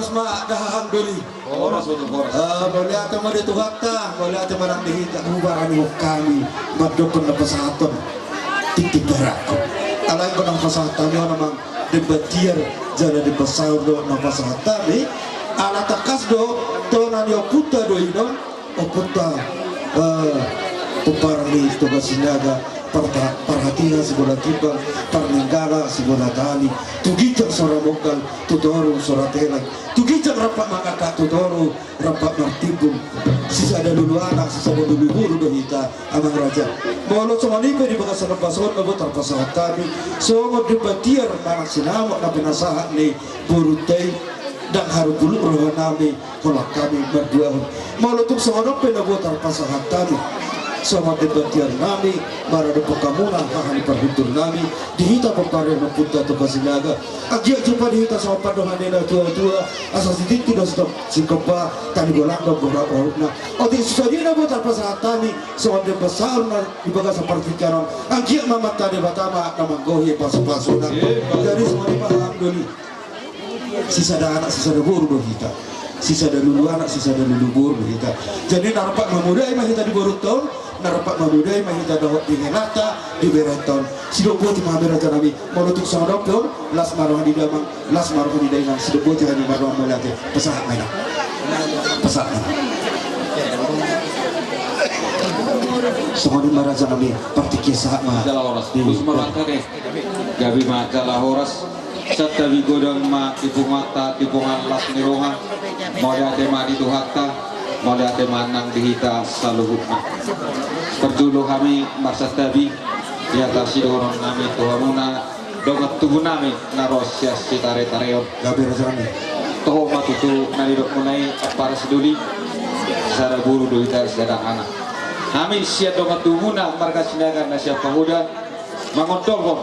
horas ma dahang duli. Horas untuk horas. Boleh atau mau dituhakta, boleh atau marang dihita kubarani kami madokon na pasaton titip berako. Alay ko ng pasatan yo namang debatier jana de pasao do na pasatan ala takas do to na yo puta do ino o puta puparli to basinaga perhatian sebuah tiba parninggala sebuah tali tugijak sora monggal tudoro sora telan tugijak rapat makaka tudoro rapat martibum sisa ada dulu anak sisa ada dulu guru dohita amang raja molo sama nipe di bagas rapason abo tarpasahat kami so mo debatier manak sinama na pinasahat ni burutay dan haru bulu roh nami kolak kami berdua molo tuk sama nope na bo tarpasahat kami sama debatian nami marado pekamunan kahani perhitur nami dihita pepare na punta to basinaga agya jupa dihita sama padohan na tua-tua asal sidik tidak stop singkopa tani golanda beberapa na odi susadina botar pasatani sama de besar na dibaga seperti karon agya mamat tadi batama na manggohi pasu-pasu na dari semua paham doli sisa ada anak sisa ada guru kita sisa ada lulu anak sisa ada lulu guru kita jadi nampak memudai mah kita di Boruton narapat mamudai mahita dahok di Henata di Bereton sidopo ti mahamera nami molotuk sama doktor las marohan di damang las marohan di daingan sidopo ti hani marohan melate pesahat maina pesahat semua di maraja nami parti kisah ma jalan horas terus merangka deh gabi ma jalan horas satta bigodang ma tipu mata tipungan las niroha moda tema di tuhakta moda tema nang dihita saluhutna perjulu kami masa tabi di atas sidorong nami tuhamuna dogat tubuh nami naros ya sitare tareon gabi razani toho matutu nalidok munai para seduli sada guru doita sada anak kami siap dogat tubuhna marga sinaga nasya pemuda mangotolong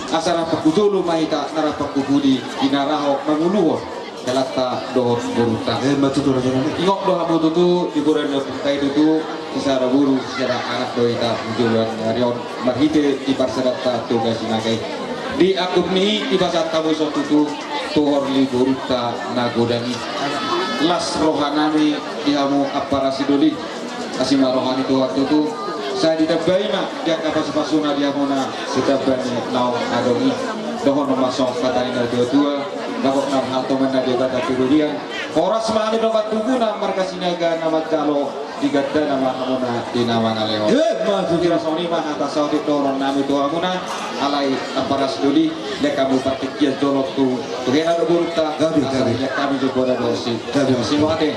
asara pekudulu mahita nara pekubudi inaraho manguluho kelakta dohot buruta matutu razani ingok doha bututu di bulan kai itu secara guru secara anak doita menjulan rion marhite di parsadata tugas sinagai di akub ni di pasat tamu sotutu tuhor li buruta nagodani las rohanami di hamu aparasidoli asima rohani tu waktu tu saya ditabai mak dia kapas-pasuna dia muna setabani naung adongi dohon masong katarina dua nakok nam halto menadi kata tirudian horas mani dobat tuguna marga sinaga nama calo digadda nama amuna di nama naleo kira soni mah atas saudi toron nami tu amuna alai aparas duli lek kamu partikias dolok tu tuhena do buruta gabi lek kami juga ada dosi siwate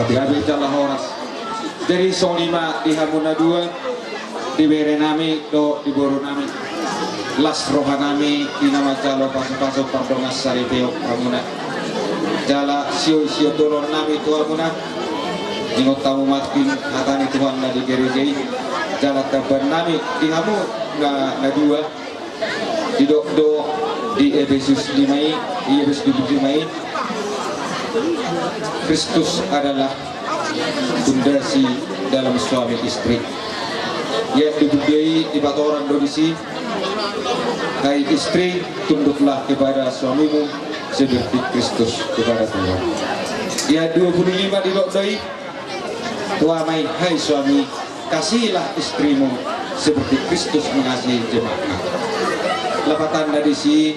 gabi jala horas dari soni mah di hamuna dua di bere nami do di boru nami las rohanami di nama jalo pasu-pasu pardongas sari teo amuna jala sio dolor nami tu amuna ingot tamu matkin hatani Tuhan na di gerejai jala taban nami di hamu na dua di do di Efesus 5 di Efesus 5 Kristus adalah pondasi dalam suami istri ya dibudai di batoran dodisi hai istri tunduklah kepada suamimu seperti Kristus kepada Tuhan ya 25 di doi tua mai hai suami kasihilah istrimu seperti Kristus mengasihi jemaat lepatan dari si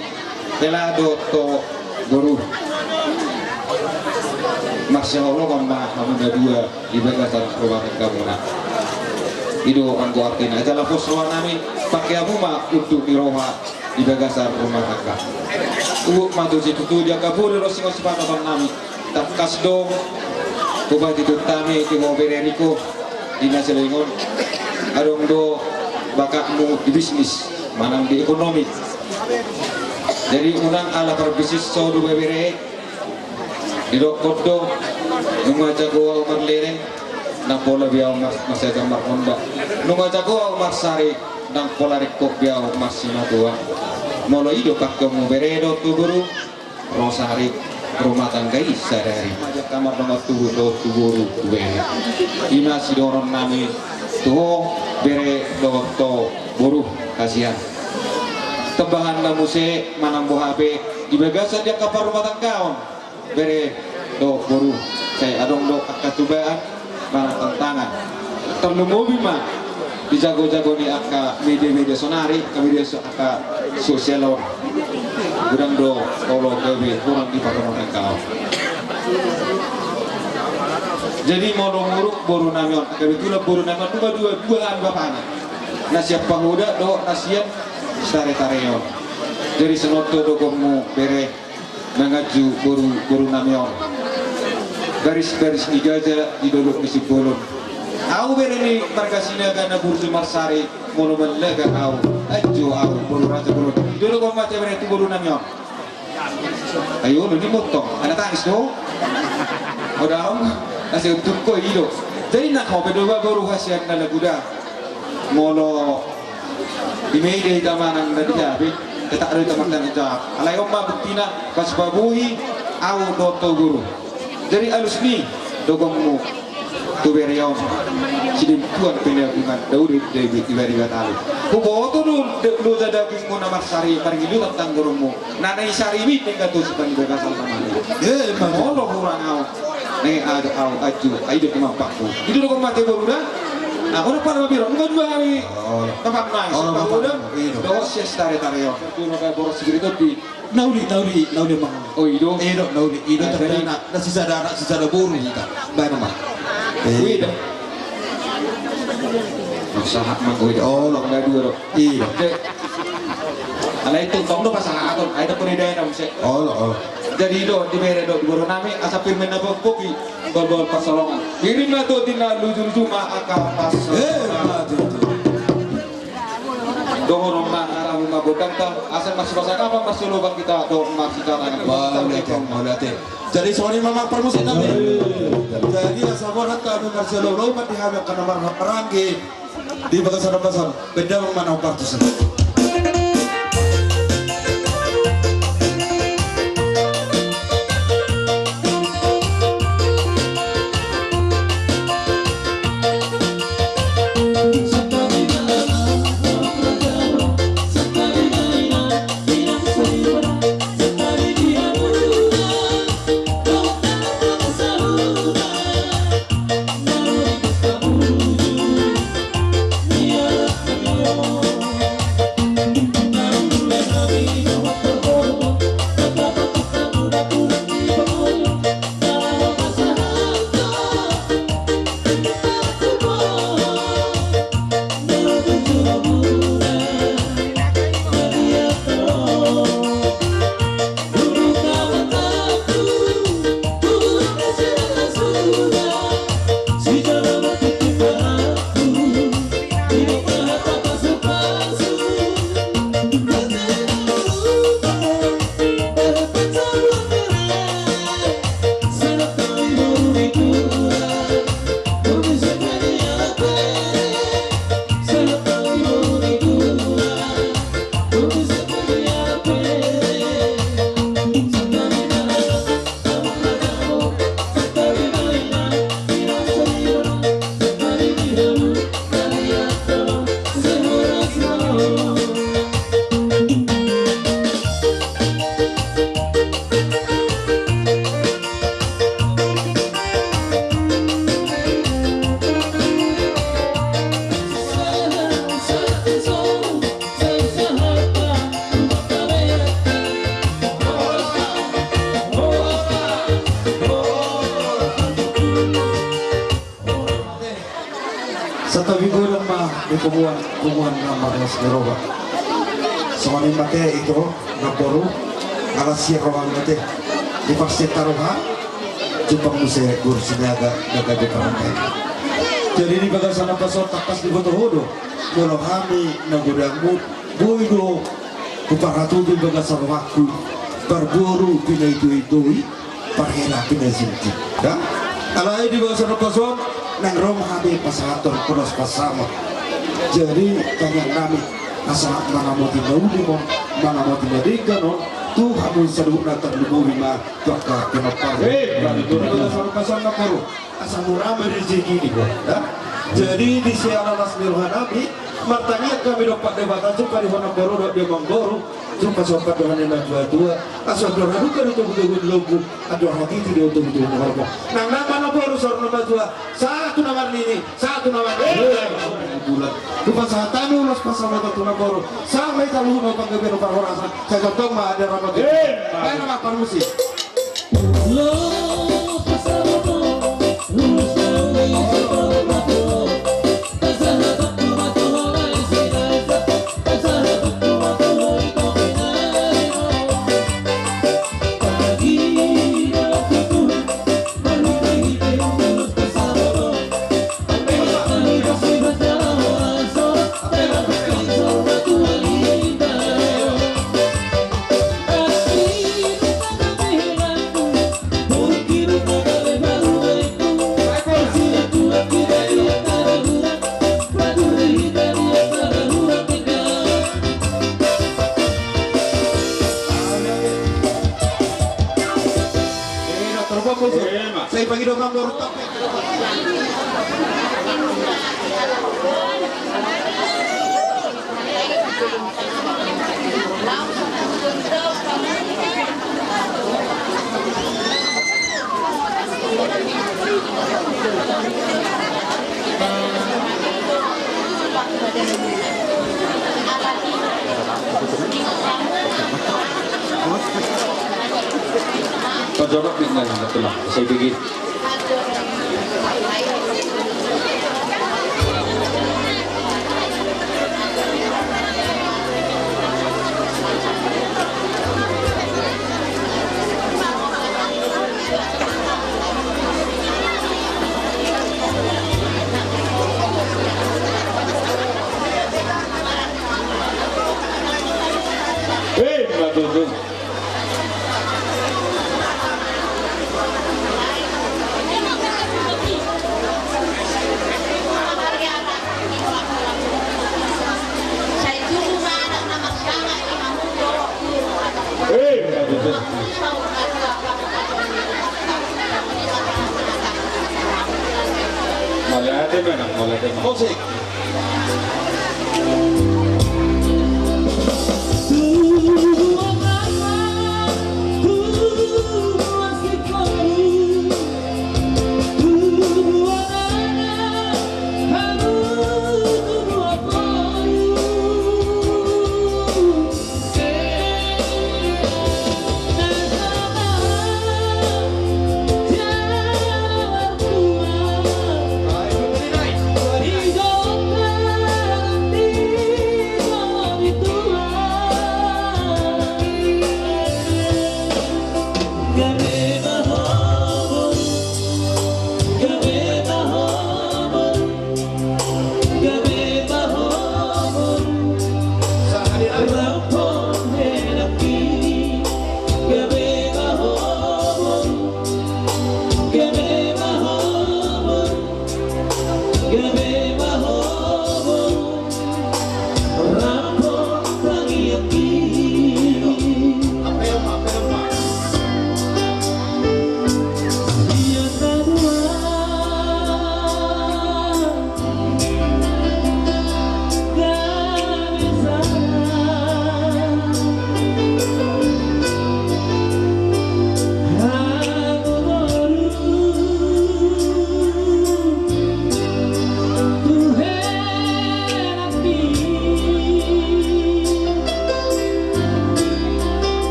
pelado to guru Masya Allah kambah hamunda dua di bagasan rumah kamu nak itu angku artinya aja lapos ruang nami pakai amuma untuk diroha di bagasan rumah kakak matu situ tu dia kabur terus ngos panokan nami tak kasdo kubat itu tami di mobil Eniko di naselingon adong do bakakmu di bisnis manang di ekonomi jadi unang ala perbisnis sodu bebere di kodo nunga jago umar lereng nang pola biau masih gambar honda nunga jago umar sari nang pola rekok biau masih natua molo ido kakemu beredo tu guru rosari rumah tangga sadari kamar nomor tubuh do tuburu tuene ina sidoron nami tuh bere do to buruh kasihan tebahan kamu se manambo HP di bagasan dia kapal rumah tangga bere do boru saya adong do akatubaan mana tantangan terlumubi mah dijago-jago di aka media-media sonari ke media aka sosial gudang do kalau gawe kurang di pakai kau jadi mau nguruk boru namion kebetulan boru namion dua bapaknya nasihat pahuda do nasihat tare-tareon dari senoto do kamu bere mengaju boru namion garis-garis ijazah di dodok misi bolon aku bere ni margasina gana bursu marsari monumen lega aku ajo aku boru raja boru dulu kamu macam bere itu boru namion ayo lu ni motong anak tangis do udah asal untuk kau hidup jadi nak kau berdua baru khasiat nala kuda molo di media taman nang jadi tak ada taman dan jawab alai omma buktina pas babuhi au doto guru jadi alus ni dogongmu tu beriaum sidim tuan penyakungan daudi dari ibari batali kubo tu lu jada kingu nama sari pergi lu tentang gurumu nana isari bit tinggal tu sepan begasal sama dia molo kurang au nih ada au aju ayo cuma pakku itu lo mati baru dah nah udah pada biru enggak 2 hari tempat main udah bawa ses tare-tareo itu naga boros segitu di Nauli mang. oh itu Nauli terjadi na sisa ada buru kita. Baik mah. Iya. Usaha mah gue oh lo enggak dua lo. Iya. Alai itu tong do pasangan atau ada peridai nam se. Oh. Jadi do di mere do di Boronami asa firmen na poki gol pasolongan. Kirim na do tina luju mah akal pas. Dohor ma aramu ma bodang ta asal masih pasak apa pas lubang kita do masih cara jadi sorry mama permusik nabi jadi asaborat kami Marcelo Roma dihamil karena marah peranggi di bagasan beda mana partus Kumuhan ng Marlos Neroba. So kung mate ito, naboru, alas siya kawang mate. Ipaksit taruha, jupang musaya guru sinaga, nagagipang mate. Jadi ini baga sana pasok tapas di botohodo. Mula kami nagudangmu, buido, kuparatubi baga sa waktu, berburu pinay-duy-duy, parhela pinay-zinti. Ya? Alay di baga sana pasok, nang rom kami pasator, punos pasama. Jadi tanya kami asal mana mau tindauli mo mana mau tindadikan no tuh kamu seduk natar lubuhi ma baka kenapa itu asal pasang naporu asal murah rezeki ini ya jadi di siaran asmiruhan nabi martanya kami dapat debatan juga di mana boru di manggoro Sumpah sokat dengan yang dua asal doa luka itu betul logo aduh hati itu dia untuk betul hormat nah nama baru sor nomor 2 satu nomor ini satu nomor bulan lupa saat tamu ulas pasal motor tuna baru sampai kalau mau panggil biar orang saya contoh mah ada rapat kayak nama permusi saya bagi dong baru tapi Pajorok tinggal betul lah. Saya bikin. Betul. Malate mana? Malate mana? musik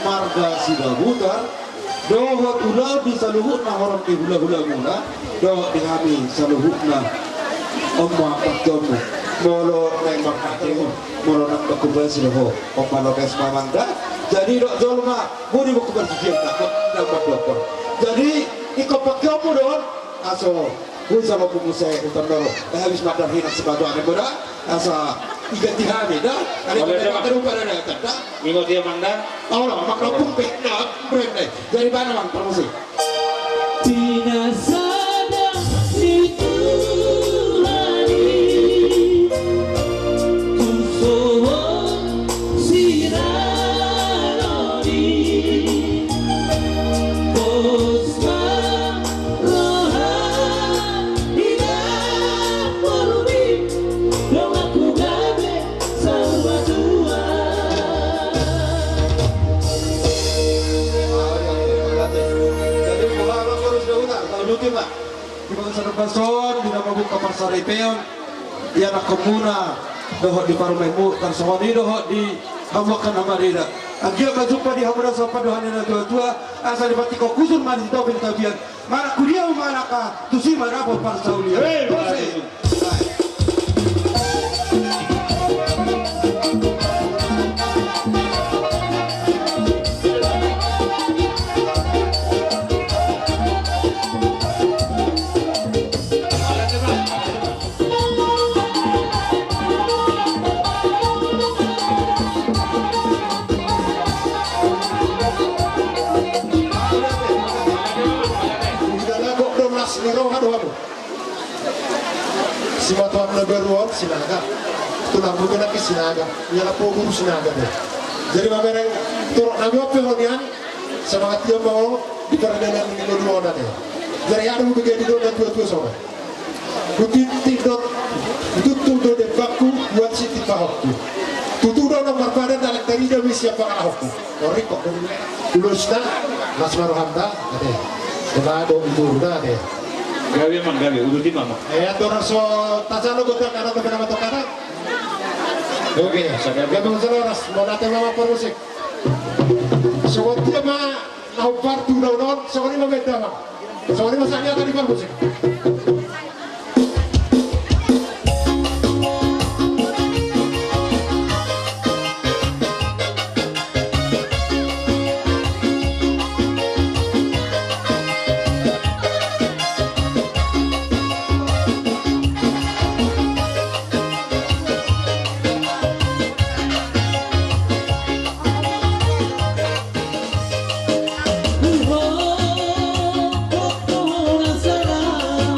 marga sidabutar dohot ulah di saluhutna orang di hula-hula mula dohot di kami saluhutna omma pakjomu molo nembak hatimu molo nak bakubah sidaho omma lokes mamangda jadi dok jolma budi bakubah sidiam takut nembak dokter jadi ikut pakjomu don aso pun sama pengusaha hutan doro habis makan hinak sebatu ada boda asa iganti hari dah ada pada pada ada Minggu dia mandang. Allah mak lapung pekna brand dari mana mang promosi Binasada itu hari Bason bila mabuka Parsaripeon yan ako muna doho di Parumaimu kan songoni doho di Hawakan Amarira agia majumpa di hamuna sa paduhan na tua-tua asa di batiko kusun mari dito pintabian mana kuliah mana ka tusima rapo Parsaulia si matuang nabaruan sinaga tulang bukan lagi sinaga nyala poguru sinaga deh jadi mamereng turun nabi apa honian semangat dia mau di peradaban ini dua deh jadi ada begitu dua dan dua sama bukti dot tutup dot baku buat siti pahokku tutup dot nomor badan dalam dari dia siapa ahokku orang kok dulu sudah mas maruhanda deh sudah ada itu deh Gawe man gawe urutin mama. Turun so tasalo gotak karena beberapa tokara. Oke, gawe mengusir ras monate mama permusik. So dia mah naupar tu non, so ini mah beda mah. So ini masanya tadi permusik. Oh, oh, oh, oh,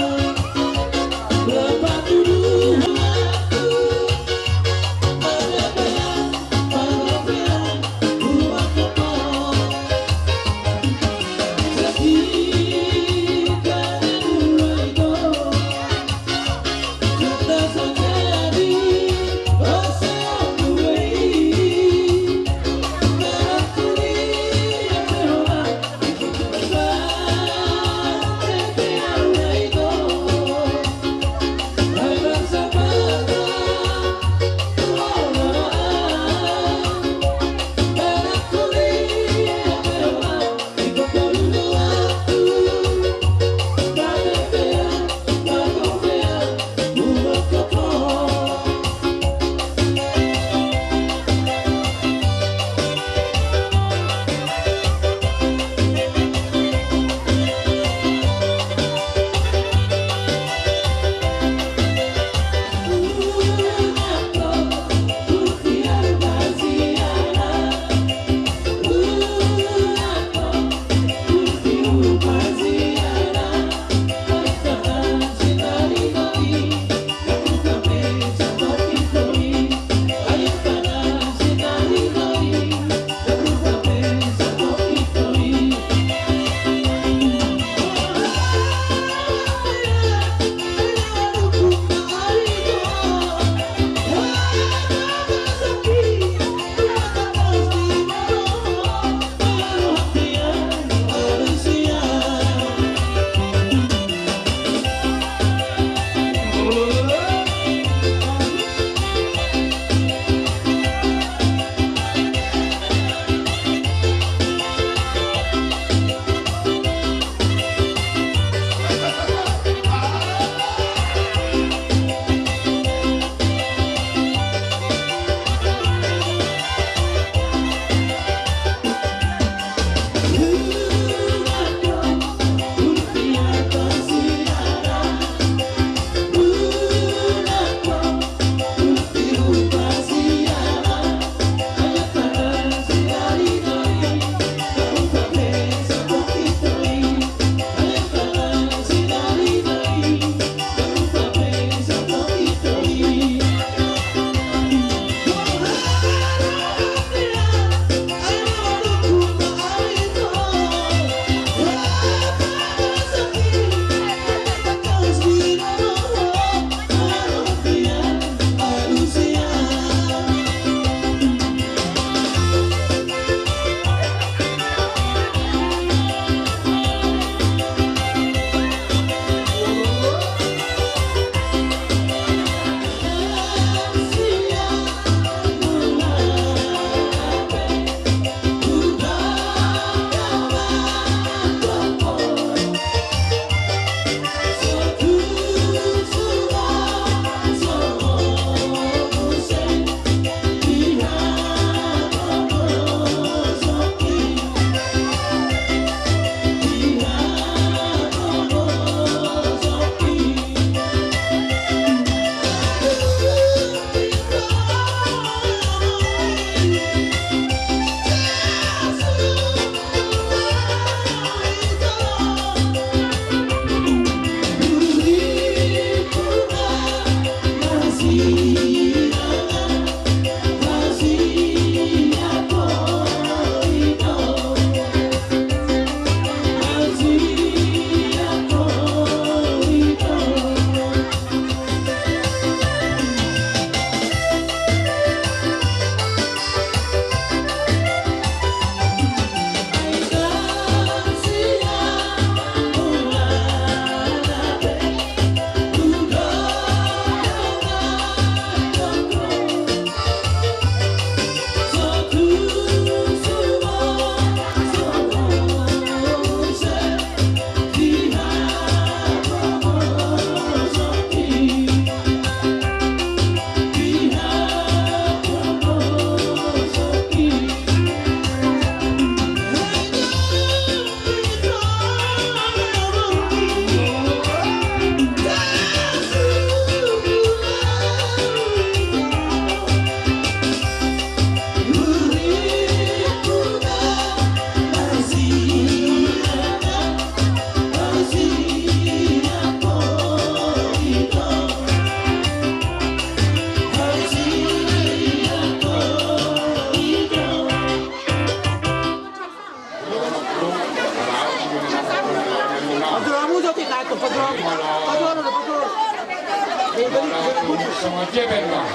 jeben bang.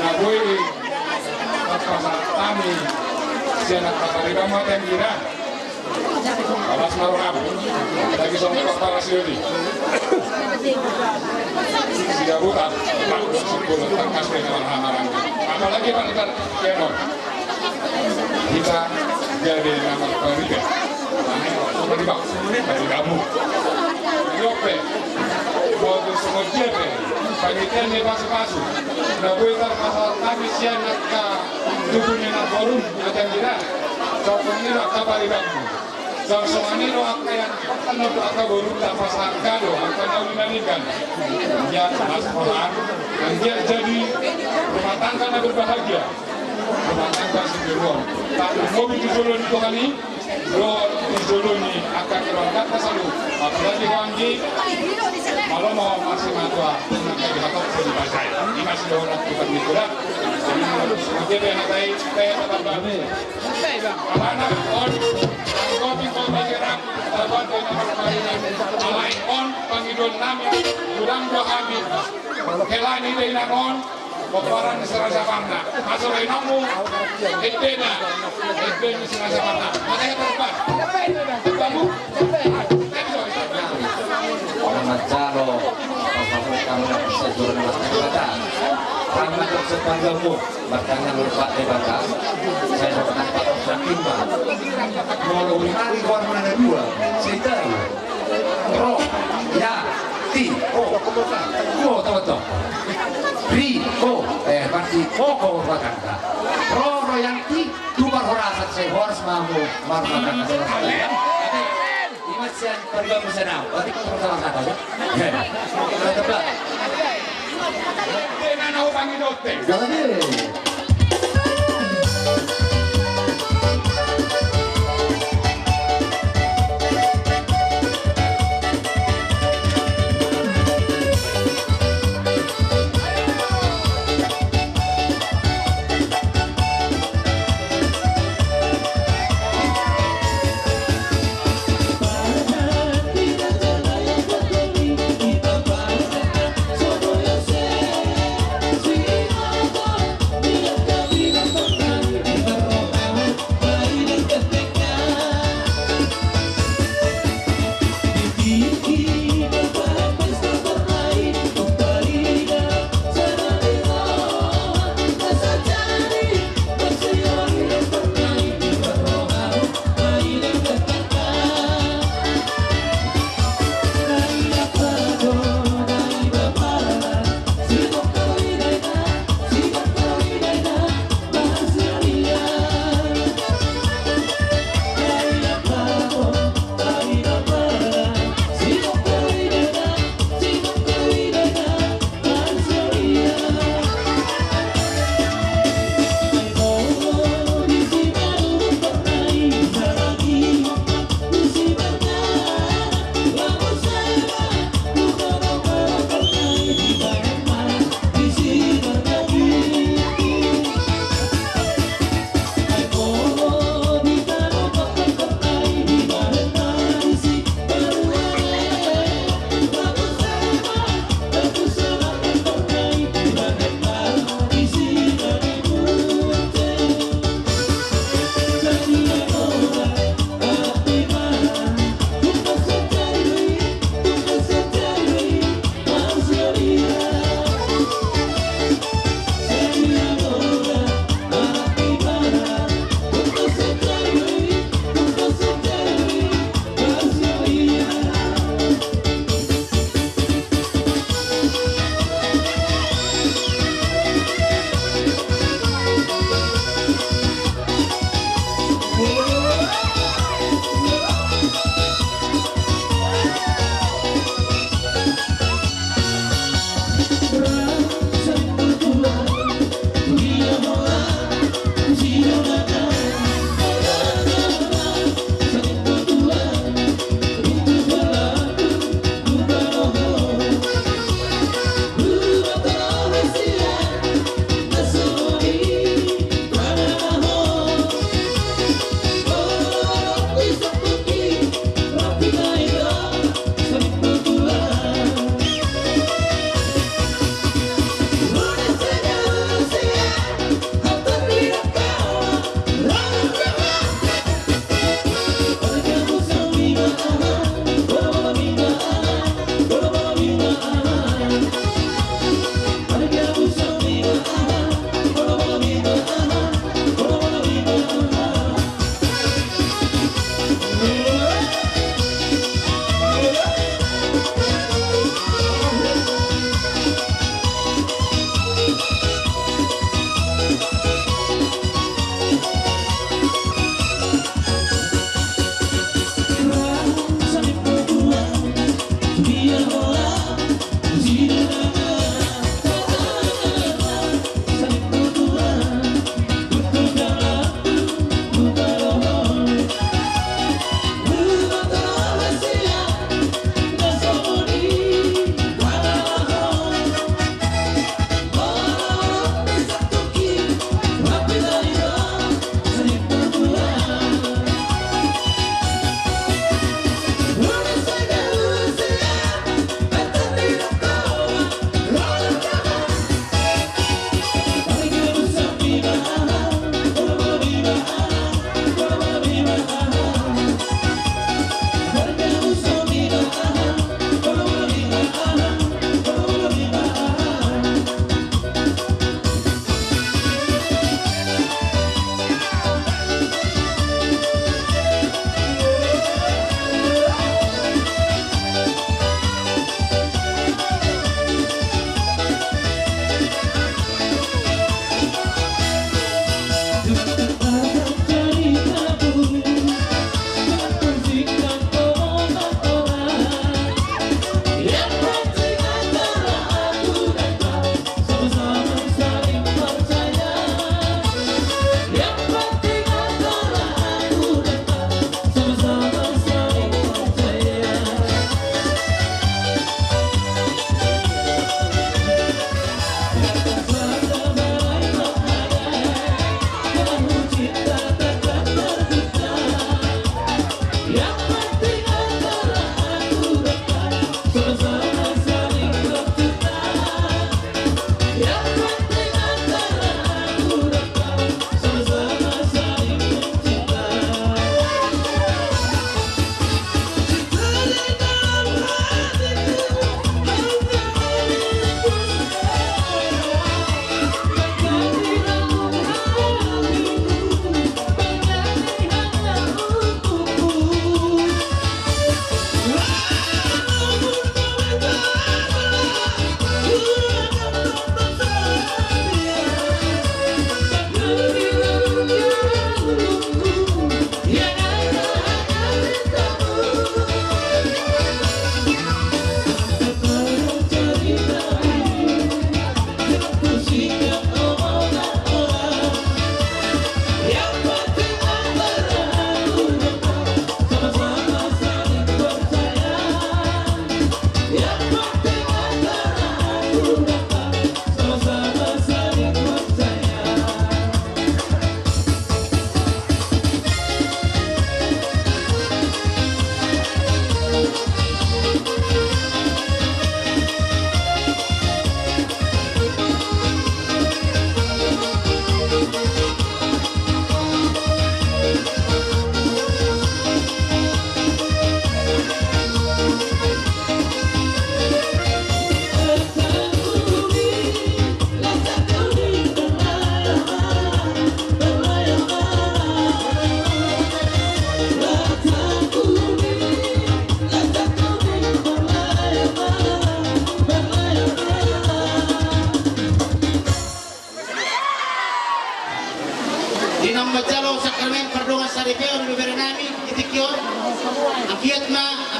Nah gue pasal kami sianak kapari kamu yang kira. Alas maruham lagi sama kepala siodi. Tidak buta, sepuluh tangkas dengan hamaran. Apalagi Pak Ntar Kemon. Kita jadi nama Pariga. Seperti Pak, dari kamu. Yope, mau semua jepe. Pagi ini pasu-pasu. Nah, gue tar masalah kami sianak ke tubuhnya nak forum, kita kira. Sopengnya nak kapal kamu. Soalnya apa yang penuh akan baru tak pasang kado, akan tahu dinamikan. Dia mas orang, dan dia jadi rumah tangga yang berbahagia. Rumah tangga sendirian. Tapi mobil di Solo itu kali, di Solo ini akan terangkat ke Solo. Apalagi wangi, malam mau masih matua, kayak di matok jadi bahasa. Ini masih ada orang bukan gitu lah. Jadi seperti yang nanti kayak apa anak on. Kopi gerang, tabat dengan alai on pangidon nami, udang dua kami, kelani dari nanon, peparan serasa parna, masuk dari namu, etena serasa parna, mana yang terlepas, kamu, Muhammad Jaro, kamu bisa jual nama kata. Kami maksud panggilmu, bertanya lupa debata. Saya dapat patok sakimba. Mau mari kawan mana dua, saya tahu. Ro, ya, ti, ko, tahu. Ri, ko, pasti ko berkata. Ro yang ti, dua horasat saya harus mampu makan. Imasian pergi bersama. Berarti kau bersama saja. Kita tebak. Dengan aku panggil dokter. Jangan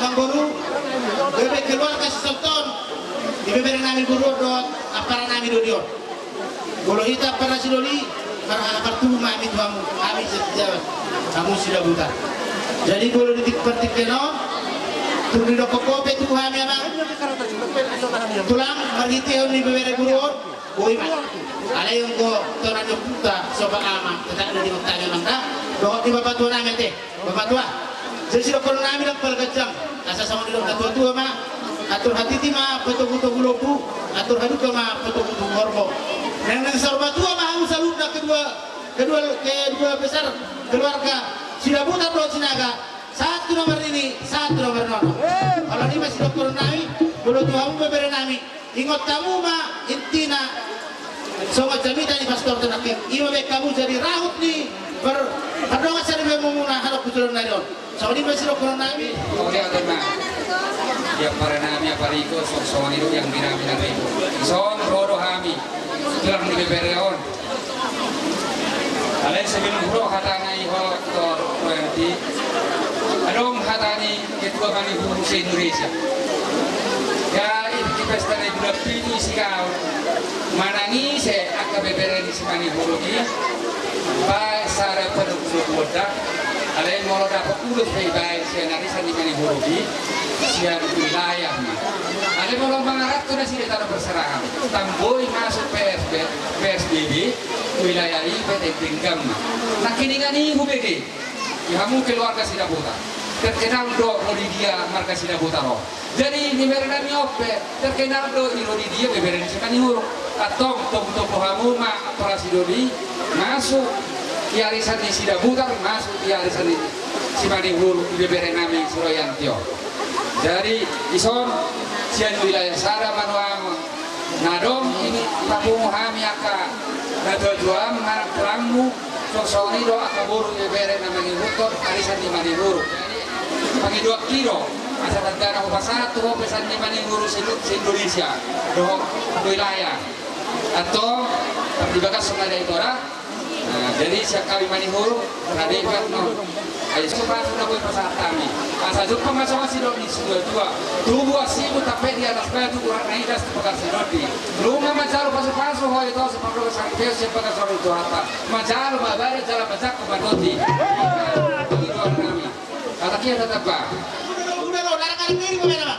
abang guru bebek keluar kasih sultan di bebek nami guru dot apa nami dodion kalau kita para sidoli para pertu mami tuamu kami sejauh kamu sudah buta jadi kalau ditik keno tuh di doko kopi tuh kami abang tulang margiti yang di bebek guru boy mah ada yang go toran buta sobat ama tetap ada di mata memang dah bawa di bapak tua nami teh bapak tua jadi sudah kalau nami dah pergacang asal sama di dalam tua mah atur hati ti mah foto-foto gulopu atur hadu ke mah foto-foto korbo yang sarba tua mah harus salut dah kedua besar keluarga sudah buta doa sinaga satu nomor ini satu nomor nono kalau ini masih dokter nami kalau tuamu bebere nami ingat kamu mah intina so macam ini tadi pastor tenakim ima be kamu jadi rahut nih berdoa sari be mumuna harap kutulan narion so ini masih dokter nami Oke, teman. Ya para nami apa riko sok itu yang bina-bina itu. Son rodo kami. Tulang di bebereon. Alai sebelum bro hatana iho tor nanti. Adong hatani ketua kami guru se Indonesia. Ya itu pesta ni budak pitu sikau. Manangi se akka bebere di simani guru ni. Ba sare peduk bodak. Alai molo dapat urus baik se narisan di mani guru ni. Siar wilayah mah. Ada mau mengarah tuh nasi tanah berserangan. Tamboi masuk PSBB wilayah ini PT Pinggam mah. Nah kini kan ini hubege. Kamu keluarga sudah buta. Terkenal do Rodidia marga sudah buta roh. Jadi di mereka miope terkenal do Rodidia beberan sekali huruf. Atau tong kamu mah operasi dodi masuk arisan di sudah buta masuk arisan di Simani huruf beberan nami Suroyantio. Dari ison sian wilayah Sara Manuang nadom ini tapung hami aka nado juam marang terangmu sosoni do aka buru bebere namanya hutor arisan di mani buru jadi pagi 2 kilo asal negara satu pesan di mani buru se-Indonesia do wilayah atau perdibakan sengaja itu orang jadi siap kami mani buru terhadap no ayo coba sudah boleh pasar kami asal jumpa masuk dok di dua tubuh asimu tapi di atas batu kurang naik das tepakan sinodi rumah macaru pasu hoi itu separuh kesang peo sepakan soal itu apa macaru mabare jalan macak ke bandoti begitu kami kata kia tetap pak udah lo darah kali ini bagaimana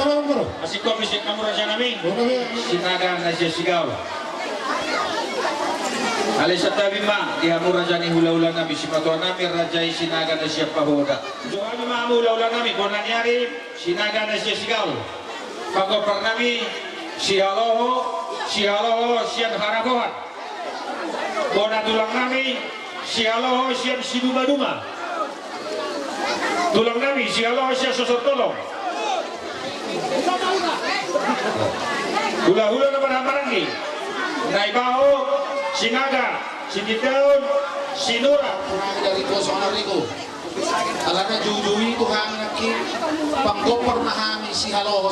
tamam bro. Masih komisi kamu raja nami. Bukan Sinaga Nasya Sigaw. Alisa tabima dihamu raja ni hula-hula nami simatua nami raja Sinaga Nasya Pahoda. Johan mamu hula-hula nami konan yari Sinaga Nasya Sigaw. Pagopar nami Sihaloho sian haragohan. Bona tulang nami Sihaloho sian siduma-duma. Tulang nami Sihaloho sian sosor tolong. Hula-hula na barang-baranggi. Naibaho, Sinaga, Sinitaon, Sinura. Dari kosong Rico. Alana jujui itu hanaki panggopar nahami si haloho.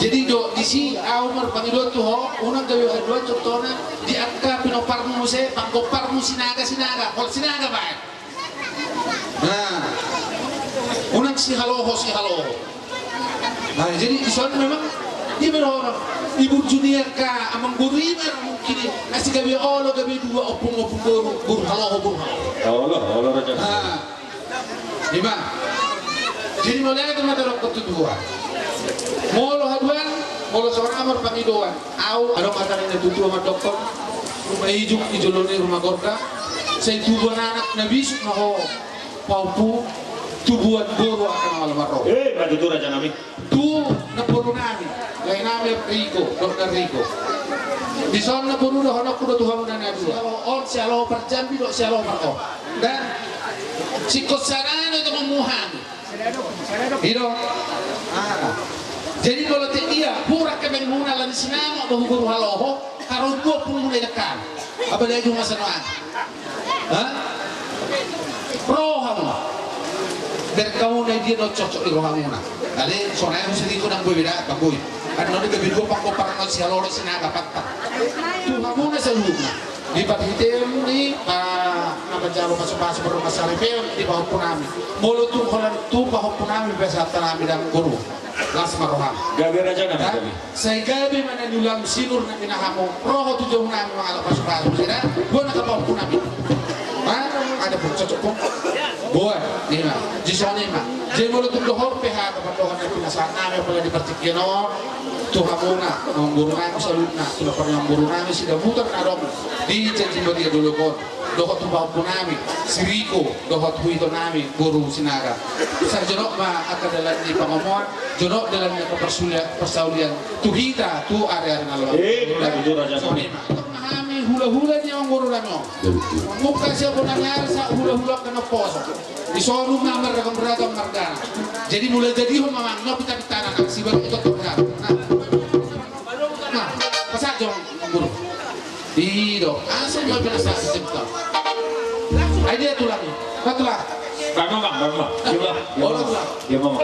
Jadi do di si Umar pangidot tu ho unang gawe kedua contohnya di angka pinoparmu se panggoparmu sinaga kol sinaga baik. Nah, unang si haloho. Nah, jadi di sana memang dia berorang ibu junior ka amang guru imer mungkin nasi gawe olo gawe dua opung guru haloho. Allah raja. Nah, lima. Jadi mulai itu mata rokok tujuan. Molo haduan, molo seorang amar pangidoan. Au, ada kata ini tujuh sama dokter. Rumah hijau ijoloni rumah gorga. Saya tubuhan anak nabi sunaho paupu tubuhan guru akan almarhum. Batu tu raja nami. Tu napuru nami, lain nami Rico, dokter Rico. Di sana napuru dah anak kuda Tuhan dan Nabi. On sialo perjambi dok sialo perko. Dan sikot sana itu memuhan. Hiro. Jadi kalau dia pura kebenguna lan sinama bahu guru haloho karo 20 dekan. Apa dia cuma sanoan? Hah? Roham. Dan kamu na dia no cocok di rohamuna. Kali sore aku sedih ko nang beda bagoy. Ano ni gabi ko pa ko parang si haloro sinaga patta. Tu hamuna sa luna. Di paghitem ni nabajalo pasok-pasok pero masaripel di bawah punami. Molo tu kolan tu bawah punami besa tanami dan guru. Las maroham. Gabi raja nami gabi. Saya gabi mana dulang sinur na pinahamo. Roho tu jauh nami mga pasok-pasok sila. Gua nakabaw punami. Ada pun cocok pun. Buat, lima. Jisone ma. Jadi mulut tu dohor peha kepada yang pinasan nami pala di partikeno. Tuhamuna, guru nami salutna. Tulah yang guru nami sudah muter narong di janji dia dulu kon. Dohot tu bau punami, siriko, dohot huito nami guru sinaga. Sa jonok ma akan dalam di pengomongan, jonok dalam persaulian. Tuhita tu area nalo. Batu raja nami. Memahami hula-hula niya ang guru nami. Muka siya po nangyari sa hula-hula ka na poso. Isorong naman ragam-ragam margana. Jadi mulai jadi humamang no pita-pitana na si baru ito tunggal. Nah, pasajong ang guru. Dito, asa mo pinasasa sito? Ay dia tulang. Katulang. Bang. Dia mama.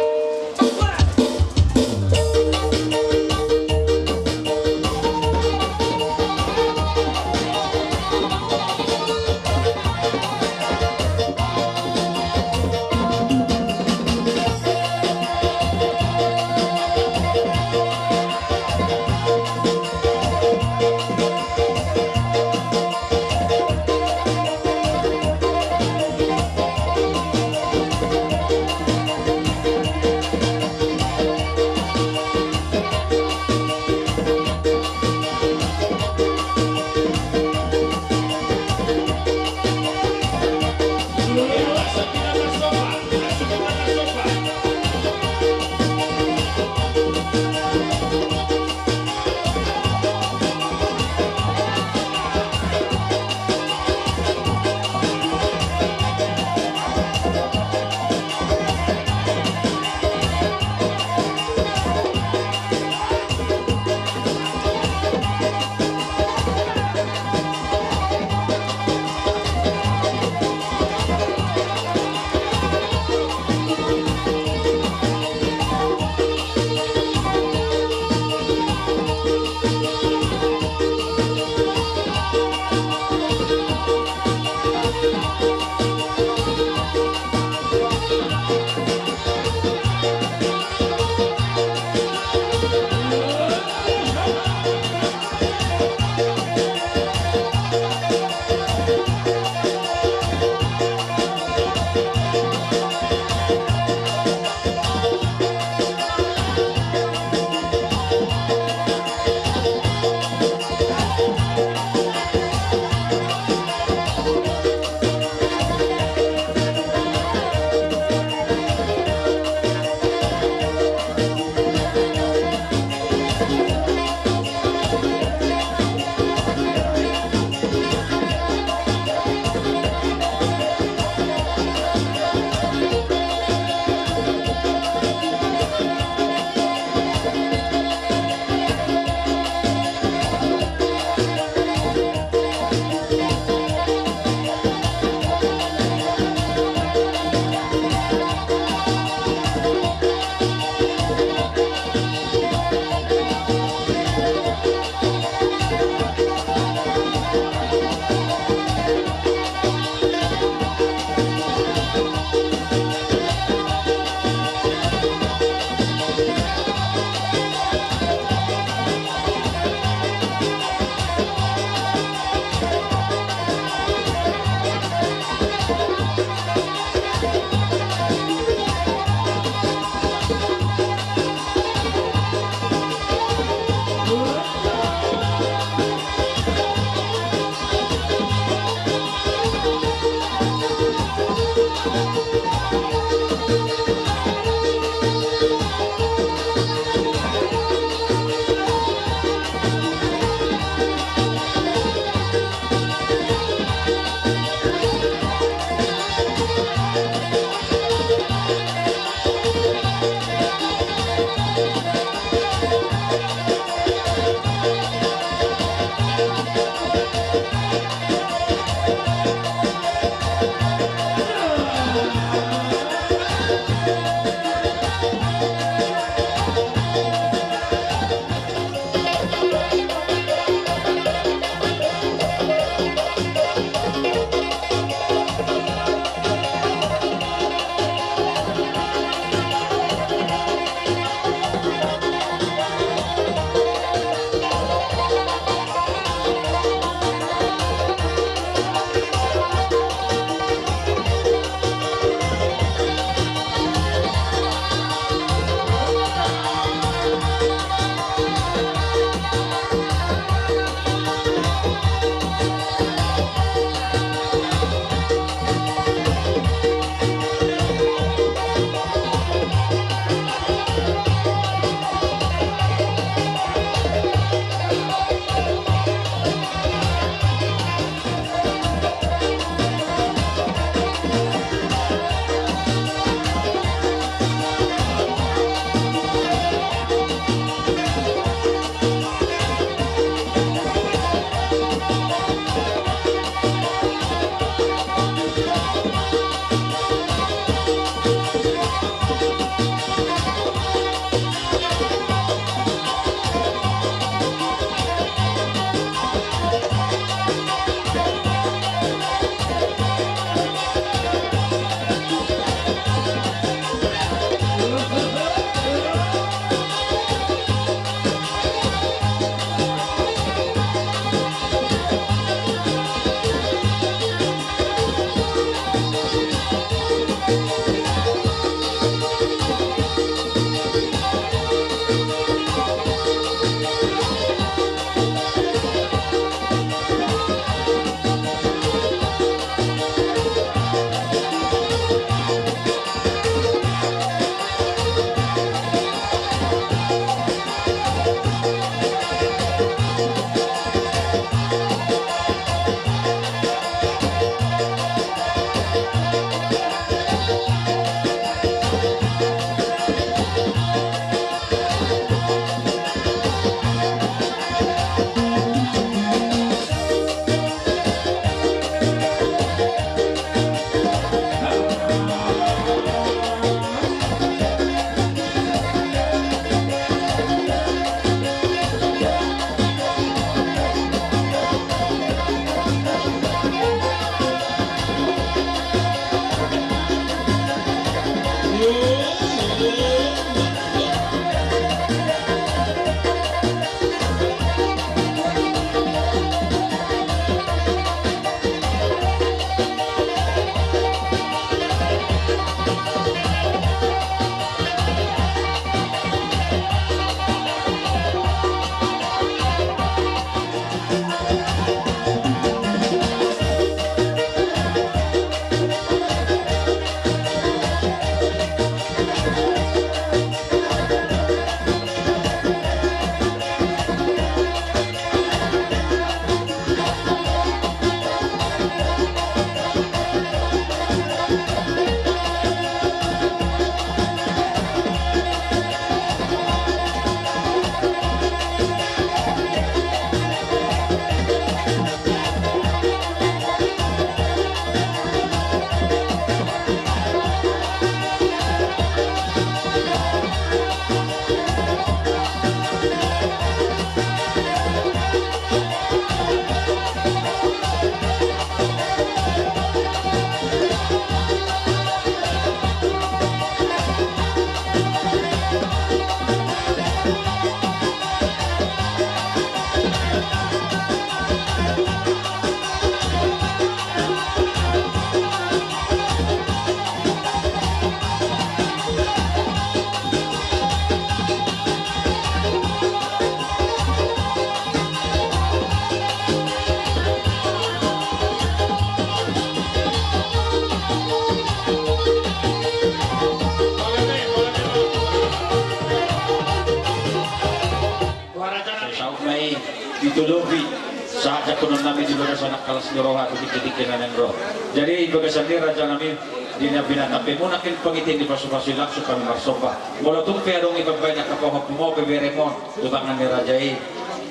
ditulubi sahaja kuno nami di bagas anak kalas niroha tu dikit-dikit naneng roh. Jadi bagasan dia raja nami di nabina tapi mo nakin pangitin di pasu-pasu langsung kami marsopa. Bola tumpe adong ibabanya kapohop mo beberemon tutangan ni rajai.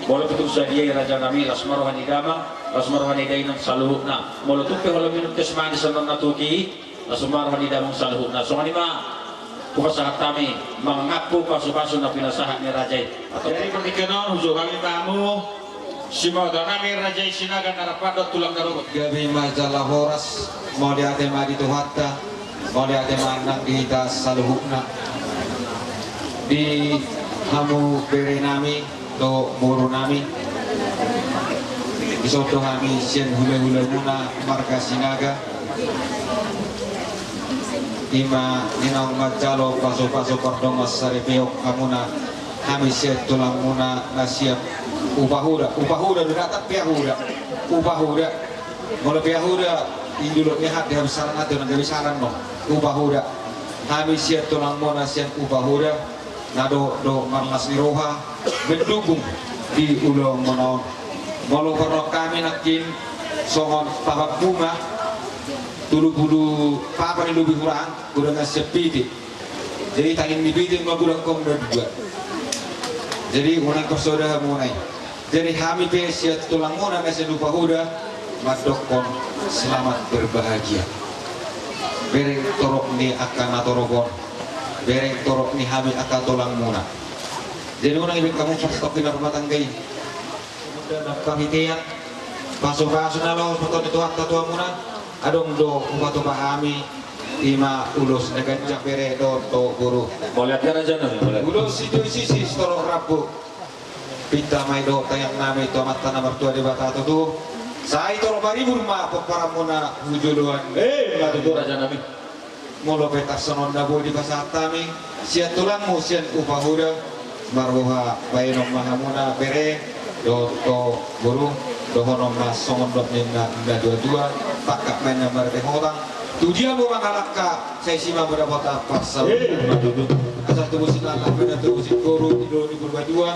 Bola betul sadia raja nami lasmarohan idama lasmarohan idainan saluhna. Bola tumpe holo minum kesmani sanon natuki lasmarohan idamang saluhna. So kanima kuasa kami mengaku pasu-pasu na pinasahan ni rajai. Jadi pertikanan hujung kami tamu Simo nami Rajai Sinaga narapadot tulang darubut. Gabi majalah horas mau diate madi tuhatta mau diate manang kita saluhukna di hamu bere nami to buru nami isoto kami sien hule-hule muna marga Sinaga ima ninang majalo paso-paso kordongas sarepeok kamuna kami siap tulang muna nasiap upahuda datang piahuda upahuda mulai piahuda induluk nyehat di habis sarang atau nanti saran no upahuda kami siap tulang muna siap upahuda nado do marlas niroha mendukung di ulong menaon malu korok kami nakin songon pahak bunga tulu-bulu papa ni lebih kurang kurang sepiti jadi tangin dipiti ngurang kong dua jadi unang korsoda munai jadi kami pesiat tulang muna nasi lupa huda madokon selamat berbahagia bereng torok ni akan atorokon bereng torok ni kami akan tulang muna jadi unang ibig kamu pastok di rumah tanggai kemudian pangitian paso-paso na lo betul itu hatta tua muna adong do upato kami ima ulos neganjak bere do to guru boleh lihat aja nih ulos sisi storok rabu pita may do tayang nami to mata nomor 2 di bata tu saya itu bari burma para muna hujuluan madu raja nami molo petak sonon dabo di pasatami sia tulang mo sian upahuda marbuha bayinom mahamuna bere do to guru do honom mas songon do ninna dua pakak main nomor tehotang tujuan mo mangalaka saya sima mendapat apa asal tubuh silala beda tubuh guru di dua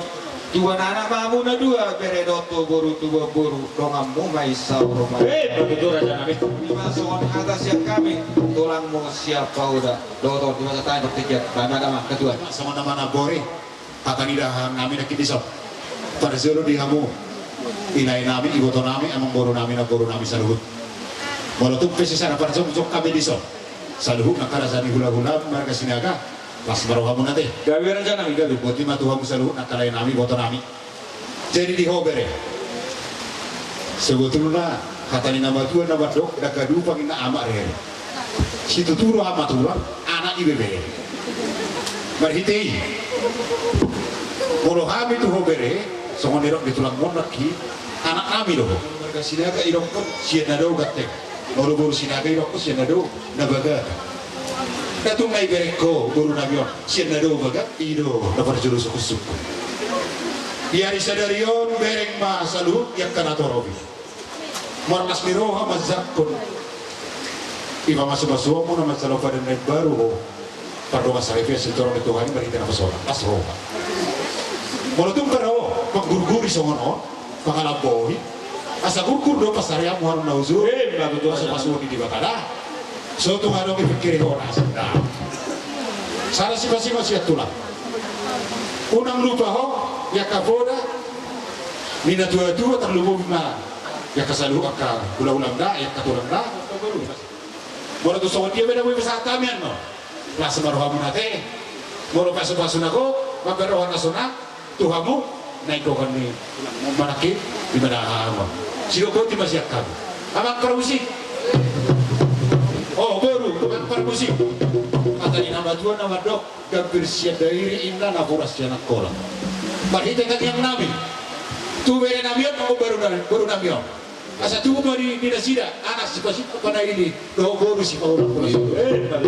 dua anak mamu na dua beredoto boru tubuh boru dongam mumai saurumai begitu raja nami lima songon atas siap kami tulang mau siapa udah doto di masa tanya bertiga nama kedua sama nama bore kata nidah nami nak kisah pada zero di hamu inai nami iboto nami emang boru nami saluhut walau tuh pesi sana pada jok kami disol saluhut nak karasani hula-hula marga Sinaga pas baru kamu nanti gawe raja nami gawe buat lima tuh kamu saluhut nak kalai nami boto nami jadi di hobere sebetulnya kata ni nama tua nama dok dah kadu pangin na amak re situ turu amat tulang anak ibebe berhitei kalau kami tuh hobere songon irok ditulang monak ki anak kami loh marga Sinaga irok pun sienado gatek baru Sinaga irok pun sienado nabaga datung nai bereko baru nabion sienado baga ido dapat jurus kusuk Yari sadarion bereng ma salut yang kana torobi marmas miroha mazakun iba masuk-masuk mo na magsalo pa rin baru pardo masarifya sintorong ituhan berita na pasola asroha molotong karo paggurguri sa ngono pangalabohi asa gurgur do pasarya mo harong nauzo bago asa pasuki di bakala so tumadong ipikiri ho na sanda sana sipa-sipa siya tulang unang lupa ho ya kaboda mina tua-tua terlubung na ya kasalu ka ulang-ulang da ya katulang da moro to so dia beda mo sa tamian no plus maroha mo nate moro paso-paso nako maberohan na sona tuhamu naik ko kami manakit di mana mo sino ko ti masyak ka amang permusik oh baru amang permusik kata ni nama tuan nama dok gambir sia dairi inna na boras janak kola bahite kan yang nabi tu bere nabion mo baru nabion asa tu bari di sida anak sipasip pada ini do boru si paula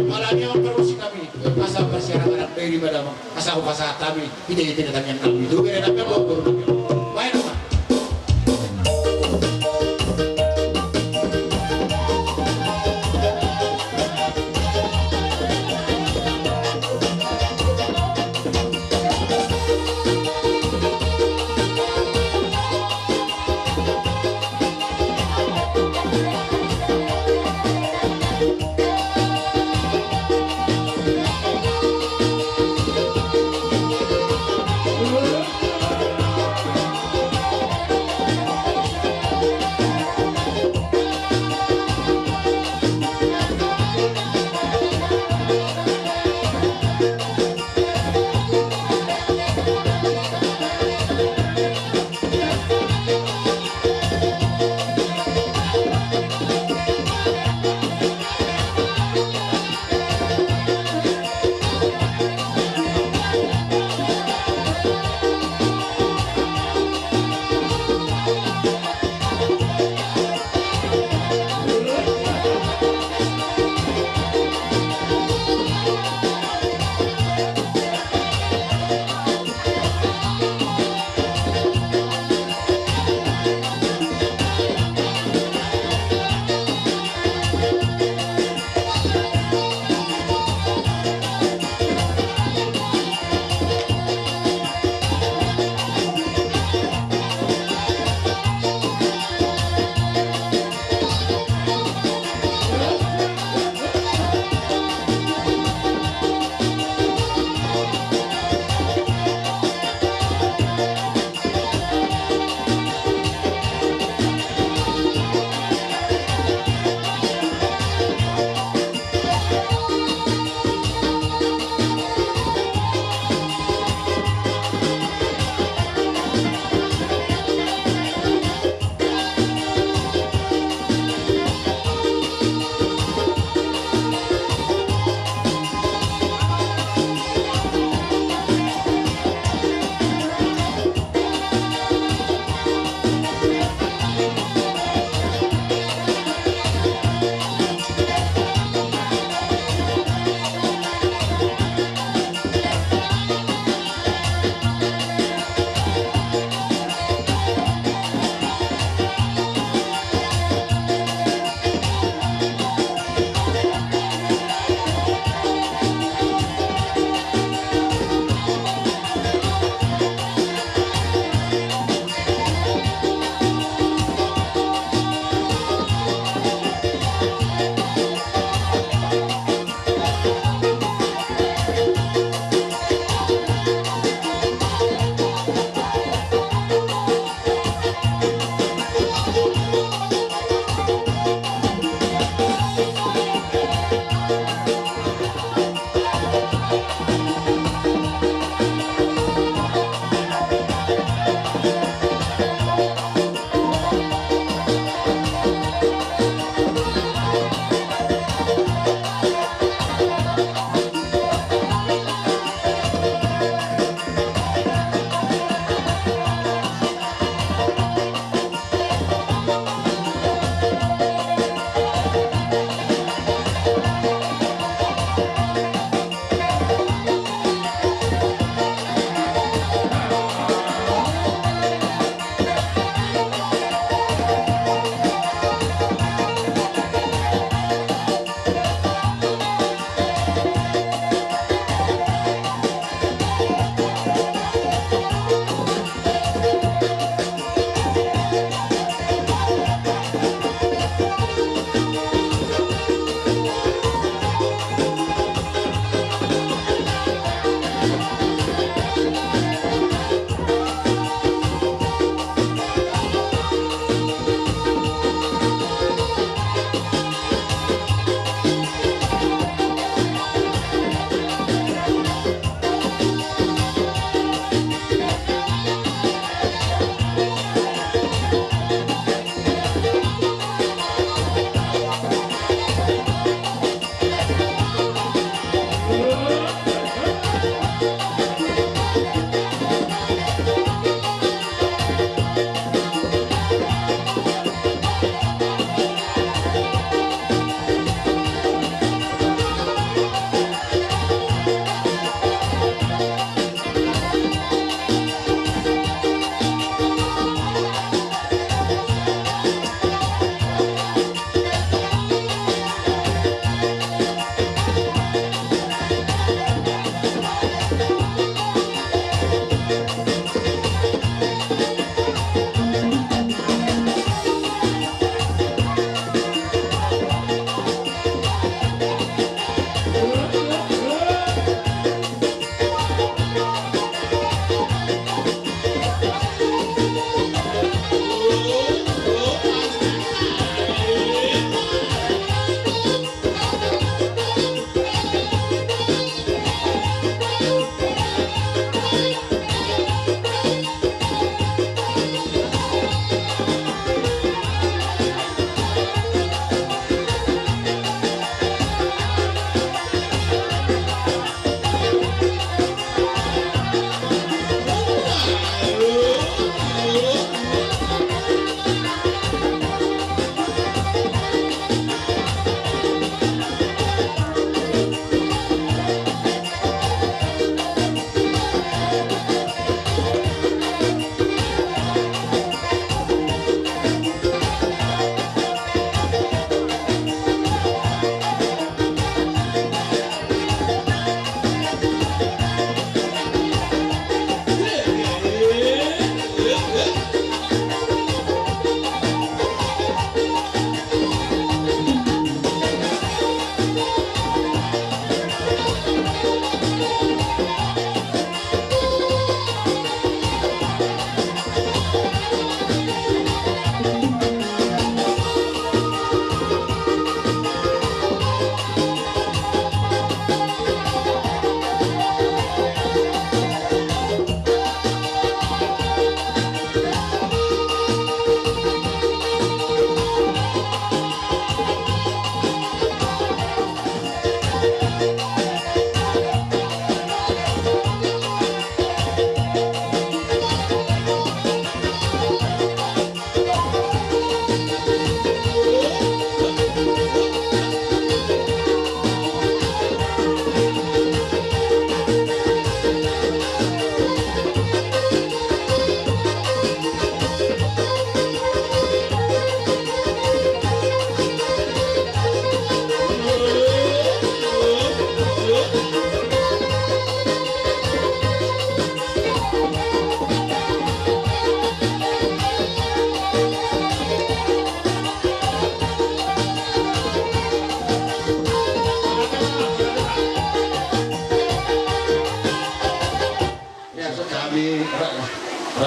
malanya ang permusik kami asa persiaran anak dairi madam asa ko pasat kami ide kan yang nabi tu bere nabion mo baru nabion baik dong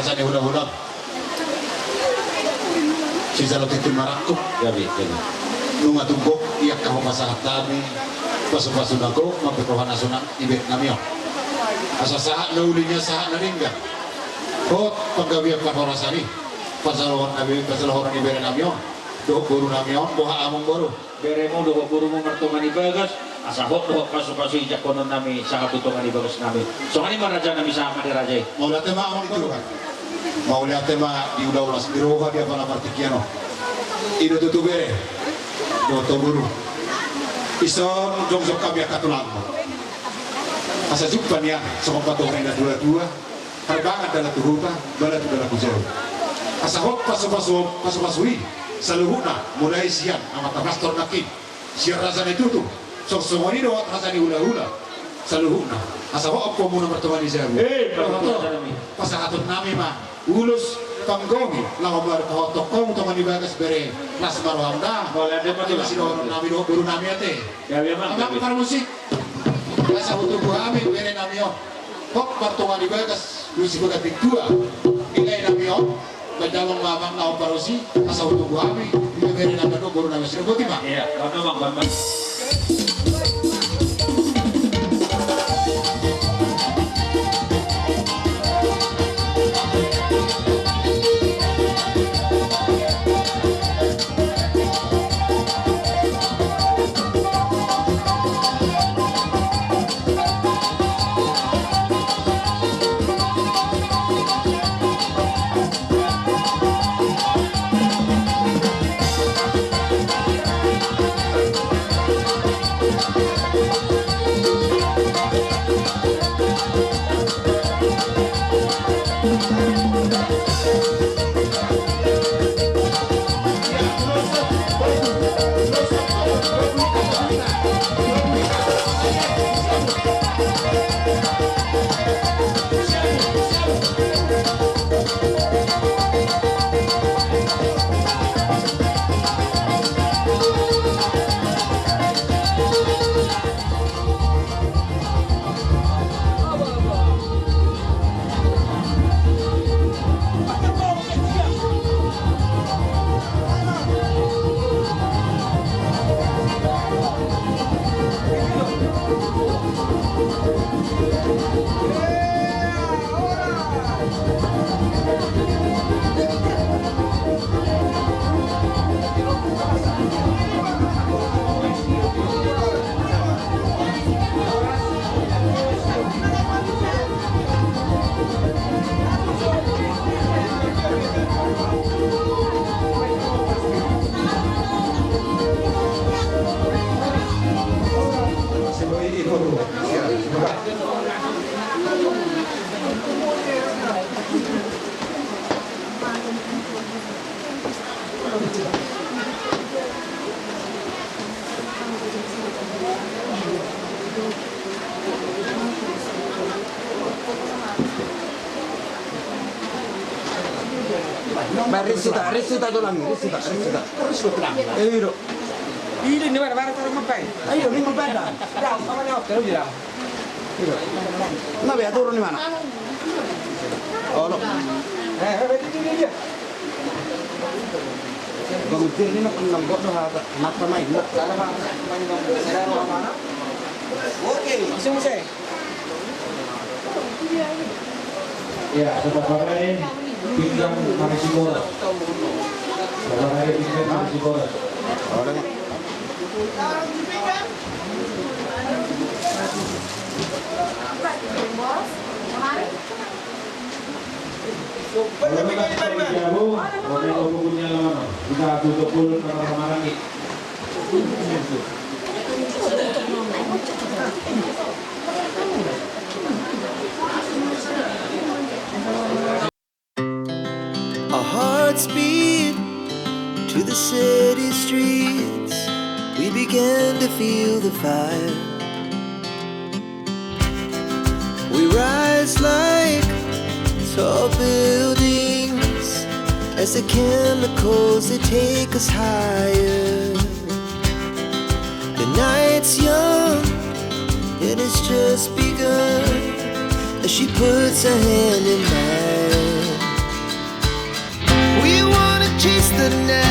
rasanya ulang-ulang si jalo titin marakuk Gabi. nunga tunggok iya kau masahat kami pasu-pasu nago mampikrohan asunan ibet namyo asa saat na ulinya saat na ringga hot paggabiak panorasani pasalawan ibet namyo doh guru namyo boha among baru Beremo doho guru mo martungan ibagas, asahok doho pasu-pasu ijak konon nami sa katutungan ibagas nami. So kani maraja nami sama di rajay. mau lihat tema among baru kan mau lihat tema di udah-udah biroha dia pala partikiano ido tutu bere do guru ison jongsok kami katulang asa jumpa niya sa kompatong na dua-dua harbangan dalam tuhuta balat dalam kujero asa hok pasu-pasui saluhuna mulai siang amat pastor nakin siar rasanya tutup sok semua ini doa rasanya hula-hula saluhuna asa hok apa muna pertemuan izaru pasahatut nami mah ulus panggongi lawan bar kahotok kong teman ibagas bere nas marohamda Boleh ada pati masih doa nami doa guru nami ate Gabi mah. amang par musik asa hutu buhami bere nami yo hok pertemuan ibagas lusi bagatik dua nilai nami yo Bajawang mamang naon parosi asa hutu buhami bere nami doa guru nami sino buti mah Iya, kono bang. Risita tu lang, risita. Ayo, Ini ni mana barang taruh mapai. ayo, ni mempeda. Dah, sama ni okey dia. Nabi turun di mana? Oh, lo. Ini dia. Pagmutir ni nak nambot doh hata, nak pamain. Salah main mana? Okey, bisa. Ya, tetap pakai pinggang Marisi Boras. Pakai pinggang Marisi Boras. Our hearts beat to the city streets. We began to feel the fire. We rise like tall buildings as the chemicals they take us higher. The night's young and it's just begun as she puts her hand in mine. chase the night.